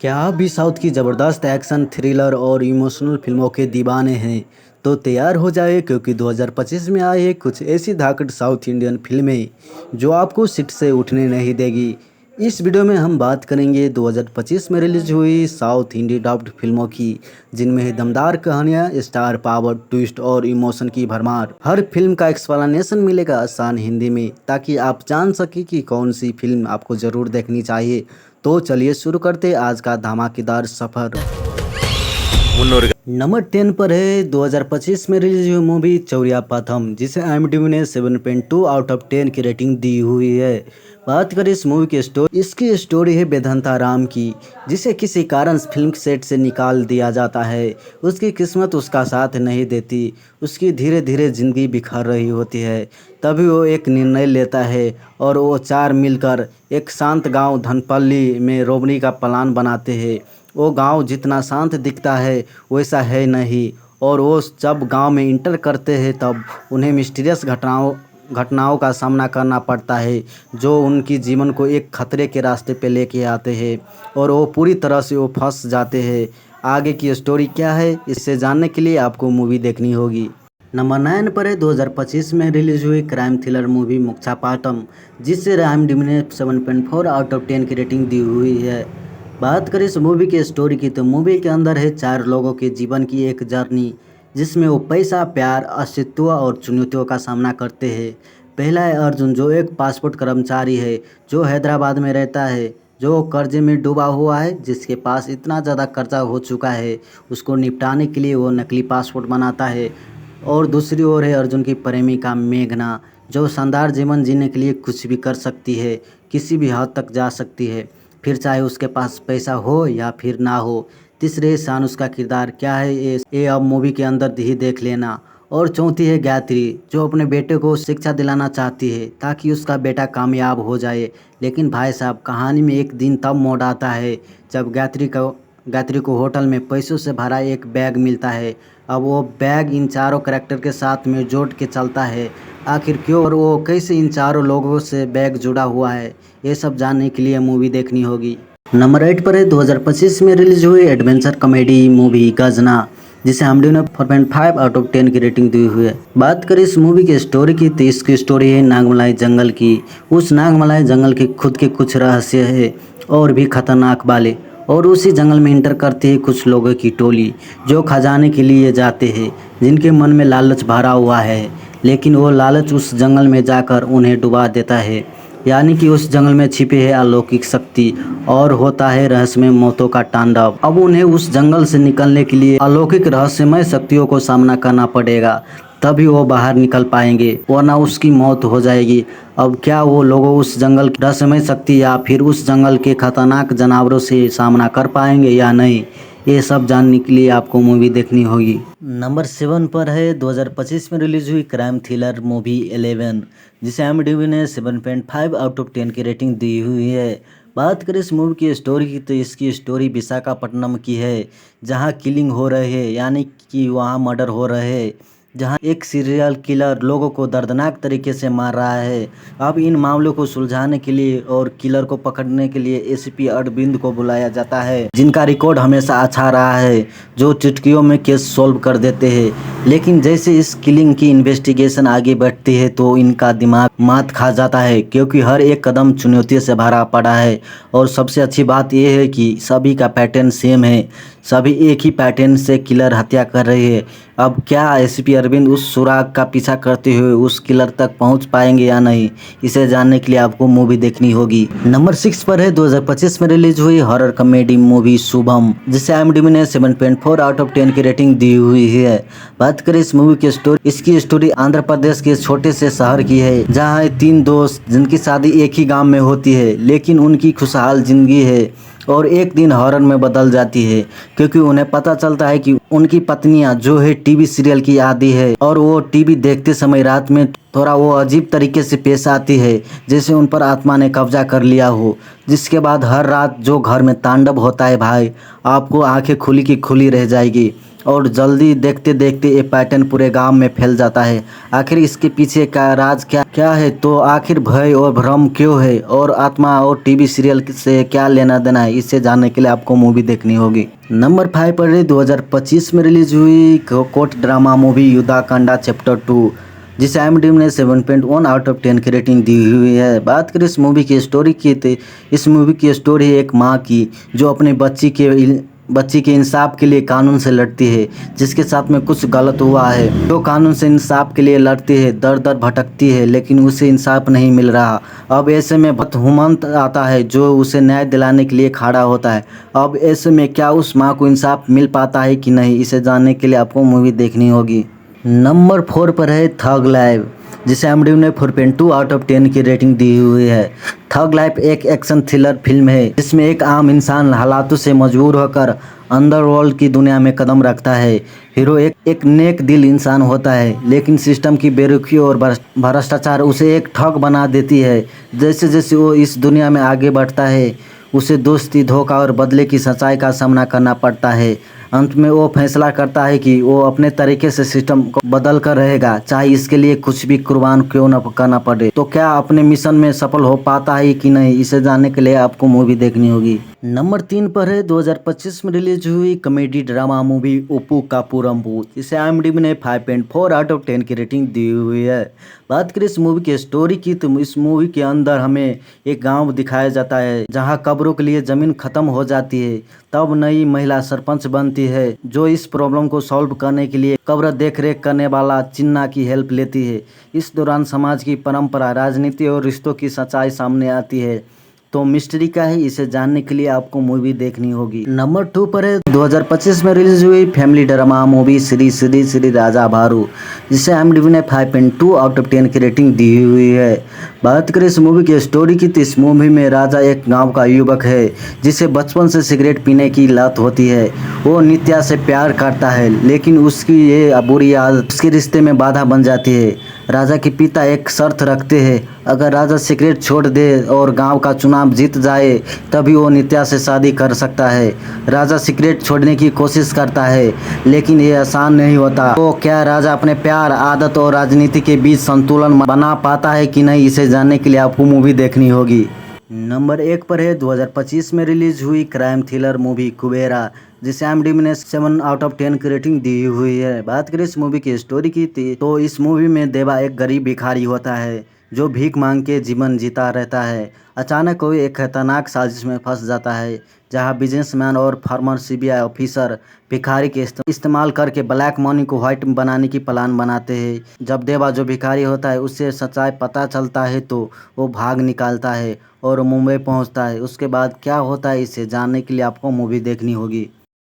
क्या आप भी साउथ की ज़बरदस्त एक्शन, थ्रिलर और इमोशनल फिल्मों के दीवाने हैं? तो तैयार हो जाइए क्योंकि 2025 में आई है कुछ ऐसी धाकड़ साउथ इंडियन फिल्में जो आपको सीट से उठने नहीं देगी। इस वीडियो में हम बात करेंगे 2025 में रिलीज हुई साउथ इंडी डब्ड फिल्मों की, जिनमें है दमदार कहानियाँ, स्टार पावर, ट्विस्ट और इमोशन की भरमार। हर फिल्म का एक्सप्लेनेशन मिलेगा आसान हिंदी में, ताकि आप जान सकें कि कौन सी फिल्म आपको ज़रूर देखनी चाहिए। तो चलिए शुरू करते आज का धमाकेदार सफर। नंबर 10 पर है 2025 में रिलीज हुई मूवी चौरिया प्रथम, जिसे IMDb ने 7.2 आउट ऑफ 10 की रेटिंग दी हुई है। बात करें इस मूवी की स्टोरी, इसकी स्टोरी है वेदांता राम की, जिसे किसी कारण फिल्म सेट से निकाल दिया जाता है। उसकी किस्मत उसका साथ नहीं देती, उसकी धीरे धीरे ज़िंदगी बिखर रही होती है। तभी वो एक निर्णय लेता है और वो चार मिलकर एक शांत गांव धनपल्ली में रोबनी का प्लान बनाते हैं। वो गांव जितना शांत दिखता है वैसा है नहीं, और वो जब गांव में इंटर करते हैं तब उन्हें मिस्टीरियस घटनाओं का सामना करना पड़ता है, जो उनकी जीवन को एक खतरे के रास्ते पे लेके आते हैं और वो पूरी तरह से वो फंस जाते हैं। आगे की स्टोरी क्या है, इससे जानने के लिए आपको मूवी देखनी होगी। नंबर 9 पर है 2025 में रिलीज हुई क्राइम थ्रिलर मूवी मोक्षापाटम, जिससे IMDb ने 7.4 आउट ऑफ 10 की रेटिंग दी हुई है। बात करें इस मूवी के स्टोरी की, तो मूवी के अंदर है चार लोगों के जीवन की एक जर्नी, जिसमें वो पैसा, प्यार, अस्तित्व और चुनौतियों का सामना करते हैं। पहला है अर्जुन, जो एक पासपोर्ट कर्मचारी है जो हैदराबाद में रहता है, जो कर्जे में डूबा हुआ है, जिसके पास इतना ज़्यादा कर्जा हो चुका है उसको निपटाने के लिए वो नकली पासपोर्ट बनाता है। और दूसरी ओर है अर्जुन की प्रेमिका मेघना, जो शानदार जीवन जीने के लिए कुछ भी कर सकती है, किसी भी हद तक जा सकती है, फिर चाहे उसके पास पैसा हो या फिर ना हो। तीसरे शानुस का किरदार क्या है ये अब मूवी के अंदर ही देख लेना। और चौथी है गायत्री, जो अपने बेटे को शिक्षा दिलाना चाहती है ताकि उसका बेटा कामयाब हो जाए। लेकिन भाई साहब, कहानी में एक दिन तब मोड़ आता है जब गायत्री को होटल में पैसों से भरा एक बैग मिलता है। अब वो बैग इन चारों कैरेक्टर के साथ में जोड़ के चलता है। आखिर क्यों और वो कैसे इन चारों लोगों से बैग जुड़ा हुआ है, ये सब जानने के लिए मूवी देखनी होगी। नंबर 8 पर है 2025 में रिलीज हुई एडवेंचर कॉमेडी मूवी गजना, जिसे IMDb ने 4.5 आउट ऑफ 10 की रेटिंग दी हुई है। बात करें इस मूवी की स्टोरी की, तो इसकी स्टोरी है नागमलाई जंगल की। उस नागमलाई जंगल के खुद के कुछ रहस्य है और भी खतरनाक वाले, और उसी जंगल में इंटर करती है कुछ लोगों की टोली जो खजाने के लिए जाते हैं, जिनके मन में लालच भरा हुआ है। लेकिन वो लालच उस जंगल में जाकर उन्हें डुबा देता है, यानी कि उस जंगल में छिपे है अलौकिक शक्ति और होता है रहस्यमय मौतों का तांडव। अब उन्हें उस जंगल से निकलने के लिए अलौकिक रहस्यमय शक्तियों को सामना करना पड़ेगा, तभी वो बाहर निकल पाएंगे, वरना उसकी मौत हो जाएगी। अब क्या वो लोगों उस जंगल की रहस्यमय शक्ति या फिर उस जंगल के खतरनाक जानवरों से सामना कर पाएंगे या नहीं, ये सब जानने के लिए आपको मूवी देखनी होगी। नंबर 7 पर है 2025 में रिलीज हुई क्राइम थ्रिलर मूवी 11, जिसे IMDb ने 7.5 आउट ऑफ 10 की रेटिंग दी हुई है। बात करें इस मूवी की स्टोरी की, तो इसकी स्टोरी विशाखापट्टनम की है, जहां किलिंग हो रहे हैं, यानी कि वहां मर्डर हो रहे हैं, जहां एक सीरियल किलर लोगों को दर्दनाक तरीके से मार रहा है। अब इन मामलों को सुलझाने के लिए और किलर को पकड़ने के लिए ACP अरविंद को बुलाया जाता है, जिनका रिकॉर्ड हमेशा अच्छा रहा है, जो चुटकियों में केस सॉल्व कर देते हैं। लेकिन जैसे इस किलिंग की इन्वेस्टिगेशन आगे बढ़ती है तो इनका दिमाग मात खा जाता है, क्योंकि हर एक कदम चुनौतियों से भरा पड़ा है। और सबसे अच्छी बात यह है कि सभी का पैटर्न सेम है, सभी एक ही पैटर्न से किलर हत्या कर रहे हैं। अब क्या ACP अरविंद उस सुराग का पीछा करते हुए उस किलर तक पहुंच पाएंगे या नहीं, इसे जानने के लिए आपको मूवी देखनी होगी। नंबर 6 पर है 2025 में रिलीज हुई हॉरर कॉमेडी मूवी शुभम, जिसे IMDb ने 7.4 आउट ऑफ 10 की रेटिंग दी हुई है। बात करें इस मूवी की स्टोरी, इसकी स्टोरी आंध्र प्रदेश के छोटे से शहर की है, जहाँ 3 दोस्त जिनकी शादी एक ही गाँव में होती है, लेकिन उनकी खुशहाल जिंदगी है और एक दिन हॉरर में बदल जाती है, क्योंकि उन्हें पता चलता है कि उनकी पत्नियां जो है टीवी सीरियल की आदी है, और वो टीवी देखते समय रात में थोड़ा वो अजीब तरीके से पेश आती है, जैसे उन पर आत्मा ने कब्जा कर लिया हो। जिसके बाद हर रात जो घर में तांडव होता है भाई, आपको आंखें खुली की खुली रह जाएगी। और जल्दी देखते देखते ये पैटर्न पूरे गांव में फैल जाता है। आखिर इसके पीछे का राज क्या क्या है, तो आखिर भय और भ्रम क्यों है, और आत्मा और टीवी सीरियल से क्या लेना देना है, इसे जानने के लिए आपको मूवी देखनी होगी। नंबर 5 पर है 2025 में रिलीज हुई कोर्ट ड्रामा मूवी युद्धाकांडा चैप्टर 2, जिसे IMDb ने 7.1 आउट ऑफ 10 की रेटिंग दी हुई है। बात करें इस मूवी की स्टोरी की तो इस मूवी की स्टोरी है एक माँ की जो अपनी बच्ची के इंसाफ के लिए कानून से लड़ती है, जिसके साथ में कुछ गलत हुआ है। जो कानून से इंसाफ के लिए लड़ती है, दर दर भटकती है, लेकिन उसे इंसाफ नहीं मिल रहा। अब ऐसे में भक्त हुमंत आता है जो उसे न्याय दिलाने के लिए खड़ा होता है। अब ऐसे में क्या उस माँ को इंसाफ मिल पाता है कि नहीं, इसे जानने के लिए आपको मूवी देखनी होगी। नंबर 4 पर है थग लाइफ, जिसे IMDb ने 4.2 आउट ऑफ 10 की रेटिंग दी हुई है। थग लाइफ एक एक्शन थ्रिलर फिल्म है जिसमें एक आम इंसान हालातों से मजबूर होकर अंडरवर्ल्ड की दुनिया में कदम रखता है। हीरो एक नेक दिल इंसान होता है, लेकिन सिस्टम की बेरुखी और भ्रष्टाचार उसे एक ठग बना देती है। जैसे जैसे वो इस दुनिया में आगे बढ़ता है, उसे दोस्ती, धोखा और बदले की सच्चाई का सामना करना पड़ता है। अंत में वो फैसला करता है कि वो अपने तरीके से सिस्टम को बदल कर रहेगा, चाहे इसके लिए कुछ भी कुर्बान क्यों न करना पड़े। तो क्या अपने मिशन में सफल हो पाता है कि नहीं, इसे जानने के लिए आपको मूवी देखनी होगी। नंबर 3 पर है 2025 में रिलीज हुई कॉमेडी ड्रामा मूवी उप्पू का पूरम्बू, जिसे IMDb ने 5.4 आउट ऑफ 10 की रेटिंग दी हुई है। बात करें इस मूवी की स्टोरी की तो इस मूवी के अंदर हमें एक गांव दिखाया जाता है जहां कब्रों के लिए ज़मीन ख़त्म हो जाती है। तब नई महिला सरपंच बनती है जो इस प्रॉब्लम को सॉल्व करने के लिए कब्र देख रेख करने वाला चिन्ना की हेल्प लेती है। इस दौरान समाज की परंपरा, राजनीति और रिश्तों की सच्चाई सामने आती है। तो मिस्ट्री का है, इसे जानने के लिए आपको मूवी देखनी होगी। नंबर 2 पर है 2025 में रिलीज हुई family drama movie Shri Shri Shri Raja Bharu, जिसे IMDb ने 5.2 आउट ऑफ 10 की रेटिंग दी हुई है। बात करें इस मूवी की स्टोरी की तो इस मूवी में राजा एक गांव का युवक है जिसे बचपन से सिगरेट पीने की लत होती है। वो नित्या से प्यार करता है, लेकिन उसकी ये बुरी आदत उसके रिश्ते में बाधा बन जाती है। राजा के पिता एक शर्त रखते हैं, अगर राजा सिगरेट छोड़ दे और गांव का चुनाव जीत जाए तभी वो नित्या से शादी कर सकता है। राजा सिगरेट छोड़ने की कोशिश करता है, लेकिन ये आसान नहीं होता। तो क्या राजा अपने प्यार, आदत और राजनीति के बीच संतुलन बना पाता है कि नहीं, इसे जानने के लिए आपको मूवी देखनी होगी। नंबर 1 पर है 2025 में रिलीज हुई क्राइम थ्रिलर मूवी कुबेरा, जिसे IMDb ने 7 आउट ऑफ 10 की रेटिंग दी हुई है। बात करें इस मूवी की स्टोरी की तो इस मूवी में देवा एक गरीब भिखारी होता है जो भीख मांग के जीवन जीता रहता है। अचानक वो एक खतरनाक साजिश में फंस जाता है जहां बिजनेसमैन और फार्मर CBI ऑफिसर भिखारी के इस्तेमाल करके ब्लैक मनी को व्हाइट बनाने की प्लान बनाते हैं। जब देवा जो भिखारी होता है उससे सच्चाई पता चलता है तो वो भाग निकालता है और मुंबई पहुंचता है। उसके बाद क्या होता है, इसे जानने के लिए आपको मूवी देखनी होगी।